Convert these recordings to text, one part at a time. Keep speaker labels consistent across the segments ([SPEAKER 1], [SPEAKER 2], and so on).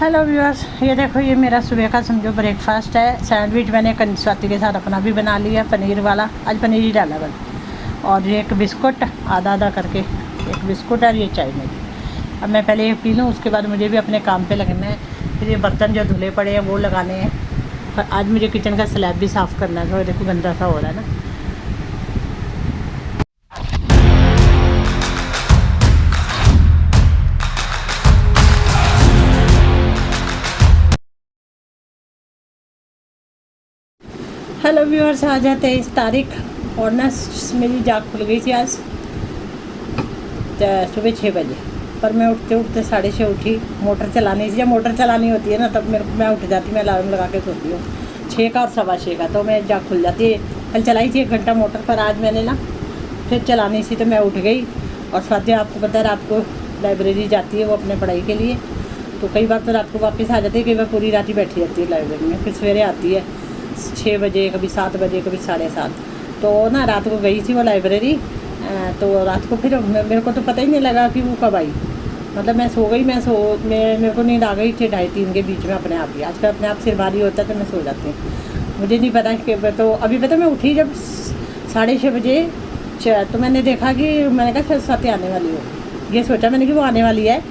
[SPEAKER 1] Hello viewers, ये देखो ये मेरा सुबह का समझो ब्रेकफास्ट है। सैंडविच मैंने स्वाति के साथ अपना भी बना लिया, पनीर वाला। आज पनीर ही डाला बस। और ये एक बिस्कुट आधा आधा करके, एक बिस्कुट और ये चाय मेरी। अब मैं पहले ये पी लूँ, उसके बाद मुझे भी अपने काम पे लगना है। फिर ये बर्तन जो धुले पड़े हैं वो लगाने हैं। और आज मुझे किचन का स्लैब भी साफ़ करना है, तो देखो गंदा सा हो रहा है ना। हेलो व्यूअर्स, आ जाते हैं 23 तारीख और ना मेरी जाग खुल गई थी आज सुबह 6 बजे। पर मैं उठते उठते 6:30 उठी। मोटर चलानी थी, जब मोटर चलानी होती है ना तब मैं उठ जाती, मैं अलार्म लगा के सोती हूँ 6 का और 6:15 का, तो मैं जाग खुल जाती है। कल चलाई थी 1 घंटा मोटर, पर आज मैंने ना फिर चलानी थी तो मैं उठ गई। और स्वाति आपको पता है रात को लाइब्रेरी जाती है वो अपने पढ़ाई के लिए, तो कई बार तो रात को वापस आ जाती है, कई बार पूरी रात ही बैठी रहती है लाइब्रेरी में। फिर सवेरे आती है 6 बजे, कभी 7 बजे, कभी 7:30। तो ना रात को गई थी वो लाइब्रेरी, तो रात को फिर मेरे को तो पता ही नहीं लगा कि वो कब आई। मतलब मैं सो गई, मेरे को नींद आ गई थी 2:30-3 के बीच में अपने आप ही। आजकल अपने आप सिर भारी होता है तो मैं सो जाती हूँ, मुझे नहीं पता कि। तो अभी पता मैं उठी जब 6:30 बजे, तो मैंने देखा कि मैंने कहा स्वाति आने वाली हो, ये सोचा मैंने कि वो आने वाली है।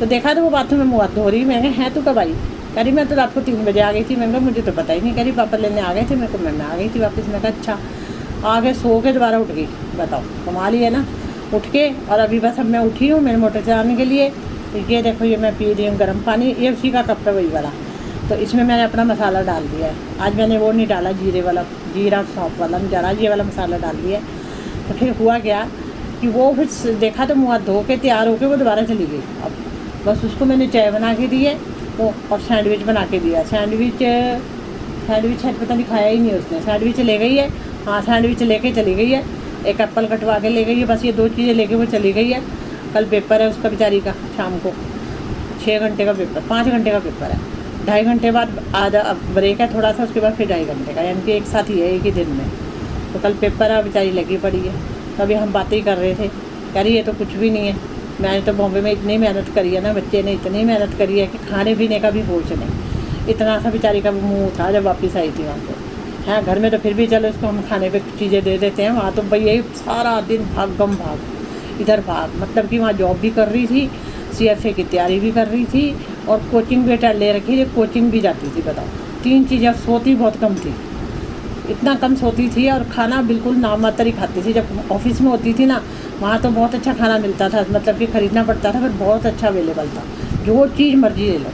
[SPEAKER 1] तो देखा तो वो बाथरूम में मुँह हाथ धो रही। मैंने कहा है तू कब आई? कह रही मैं तो रात को 3 बजे आ गई थी। मैंने कहा मुझे तो पता ही नहीं। कह रही पापा लेने आ गए थे मेरे को, मैं आ गई थी वापस। मैं कहा अच्छा। आगे सो के दोबारा उठ गई, बताओ कमाल ही है ना। उठ के और अभी बस अब मैं उठी हूँ मेरे मोटर चलाने के लिए। ये देखो ये मैं पी रही हूँ गर्म पानी, ये उसी का कप है वही वाला। तो इसमें मैंने अपना मसाला डाल दिया है। आज मैंने वो नहीं डाला जीरे वाला, जीरा सौंफ वाला नहीं डाला, ये वाला मसाला डाल दिया। तो फिर हुआ क्या कि वो फिर देखा तो मुँह हाथ धो के तैयार होकर वो दोबारा चली गई। अब बस उसको मैंने चाय बना के दी है वो, और सैंडविच बना के दिया। सैंडविच शायद पता नहीं खाया ही नहीं उसने। सैंडविच ले गई है, हाँ सैंडविच लेके चली गई है। एक एप्पल कटवा के ले गई है, बस ये 2 चीज़ें लेके वो चली गई है। कल पेपर है उसका बेचारी का, शाम को 6 घंटे का पेपर, 5 घंटे का पेपर है। 2.5 घंटे बाद आधा ब्रेक है थोड़ा सा, उसके बाद फिर 2.5 घंटे का, यानी कि एक साथ ही है एक ही दिन में। तो कल पेपर है, बेचारी लगी पड़ी है। तो अभी हम बातें ही कर रहे थे, कह रही ये तो कुछ भी नहीं है, मैंने तो बॉम्बे में इतनी मेहनत करी है ना, बच्चे ने इतनी मेहनत करी है कि खाने पीने का भी बोझ नहीं। इतना सा बेचारी का मुँह था जब वापस आई थी वहाँ पे। हाँ घर में तो फिर भी चलो उसको हम खाने पे चीज़ें दे देते हैं, वहाँ तो भाई यही सारा दिन भाग गम भाग इधर भाग। मतलब कि वहाँ जॉब भी कर रही थी, CFA की तैयारी भी कर रही थी, और कोचिंग भी ले रखी थी, कोचिंग भी जाती थी। बताओ 3 चीज़ें। सोती बहुत कम थी, इतना कम सोती थी, और खाना बिल्कुल नामात्र ही खाती थी। जब ऑफिस में होती थी ना वहाँ तो बहुत अच्छा खाना मिलता था, मतलब कि ख़रीदना पड़ता था, पर बहुत अच्छा अवेलेबल था। जो चीज़ मर्जी ले लो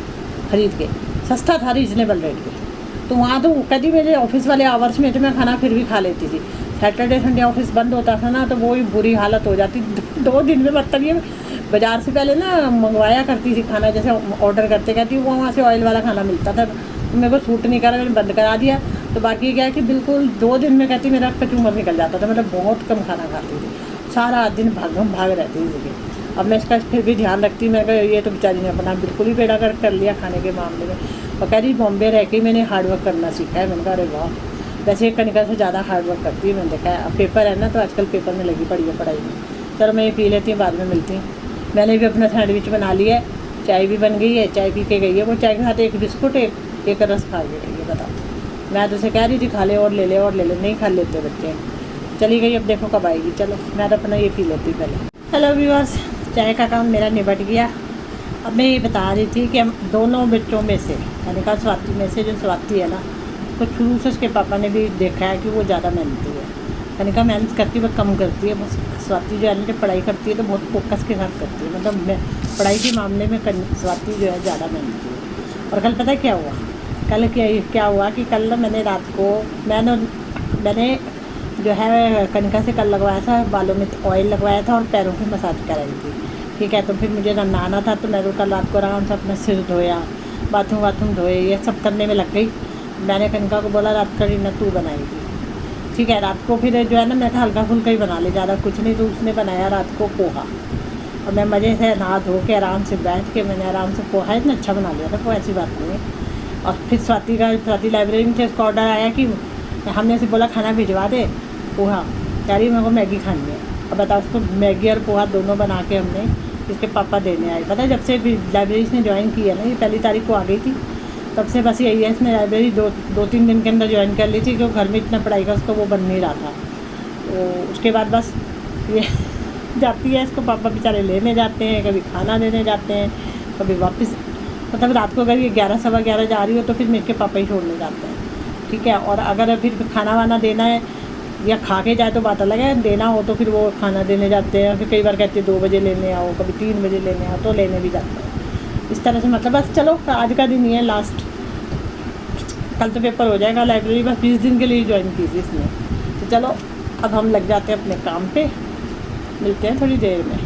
[SPEAKER 1] ख़रीद के, सस्ता था रीज़नेबल रेट पे। तो वहाँ तो कभी मेरे ऑफिस वाले आवर्स में तो मैं खाना फिर भी खा लेती थी। सैटरडे संडे ऑफिस बंद होता था ना तो वो ही बुरी हालत हो जाती 2 दिन में। मतलब ये बाज़ार से पहले ना मंगवाया करती थी खाना, जैसे ऑर्डर करते कहती वो वहाँ से ऑयल वाला खाना मिलता था, तो मेरे को सूट नहीं करा, मैंने बंद करा दिया। तो बाकी क्या है कि बिल्कुल 2 दिन में कहती मेरा कचूमर निकल जाता था। मतलब बहुत कम खाना खाती थी, सारा दिन भागम भाग रहती थी। अब मैं इसका फिर भी ध्यान रखती। मैं कहा ये तो बेचारी ने अपना बिल्कुल ही बेड़ा कर लिया खाने के मामले में। और कह रही बॉम्बे रह के मैंने हार्डवर्क करना सीखा है। मैंने कहा अरे वाह, वैसे कनिका से ज़्यादा हार्डवर्क करती है, मैंने देखा है। अब पेपर है ना तो आजकल पेपर में लगी पड़ी है पढ़ाई में। चलो मैं ये पी लेती हूँ, बाद में मिलती हूँ। मैंने भी अपना सैंडविच बना लिया है, चाय भी बन गई है, चाय पी के गई है। वो चाय के साथ एक बिस्कुट एक रस खा के गई है। बताओ मैं तो उसे कह रही थी खा ले और ले ले और ले ले, नहीं खा लेते बच्चे। चली गई, अब देखो कब आएगी। चलो मैं तो अपना ये पी लेती हूँ पहले। हेलो व्यूअर्स, चाय का काम मेरा निपट गया। अब मैं ये बता रही थी कि हम दोनों बच्चों में से, मैंने कहा स्वाति में से, जो स्वाति है ना तो शुरू से उसके पापा ने भी देखा है कि वो ज़्यादा मेहनती है। मैंने कहा मेहनत करती है वो कम करती है। बस स्वाति जो है ना पढ़ाई करती है तो बहुत फोकस के साथ करती है। मतलब मैं पढ़ाई के मामले में स्वाति जो है ज़्यादा मेहनती है। और कल पता है क्या हुआ? कल क्या हुआ कि कल ना मैंने रात को मैंने जो है कनिका से कल लगवाया था, बालों में ऑयल लगवाया था और पैरों की मसाज कराई थी। ठीक है, तो फिर मुझे नहाना था तो मैं तो कल रात को आराम से अपना सिर धोया, बाथरूम धोए, ये सब करने में लग गई। मैंने कनिका को बोला रात का डिनर तू बनाएगी। ठीक है, रात को फिर जो है ना मैं हल्का फुल्का ही बना ले, ज़्यादा कुछ नहीं। तो उसने बनाया रात को पोहा, और मैं मज़े से नहा धो के आराम से बैठ के मैंने आराम से पोहा इतना अच्छा बना लिया था, कोई ऐसी बात नहीं है। और फिर स्वाति लाइब्रेरी में से उसका ऑर्डर आया कि हमने उसे बोला खाना भिजवा दे पोहा, कह रही मेरे को मैगी खानी है। अब बताओ उसको मैगी और पोहा दोनों बना के हमने इसके पापा देने आए। पता है जब से लाइब्रेरी इसने ज्वाइन की है ना, ये 1 तारीख को आ गई थी, तब से बस यही है, इसने लाइब्रेरी 2-3 दिन के अंदर ज्वाइन कर ली थी, क्योंकि घर में इतना पढ़ाई का उसको वो बन नहीं रहा था। तो उसके बाद बस ये जाती है, इसको पापा बेचारे लेने जाते हैं, कभी खाना देने जाते हैं, कभी वापस, मतलब रात को अगर ये 11-11:15 जा रही हो तो फिर मेरे के पापा ही छोड़ने जाते हैं, ठीक है। और अगर फिर खाना वाना देना है या खा के जाए तो बात अलग है, देना हो तो फिर वो खाना देने जाते हैं। फिर कई बार कहते हैं 2 बजे लेने आओ, कभी 3 बजे लेने आओ, तो लेने भी जाते हैं। इस तरह से मतलब बस चलो, आज का दिन ही है लास्ट, कल तो पेपर हो जाएगा। लाइब्रेरी बस 20 दिन के लिए ज्वाइन की थी इसने। तो चलो अब हम लग जाते हैं अपने काम पे, मिलते हैं थोड़ी देर में।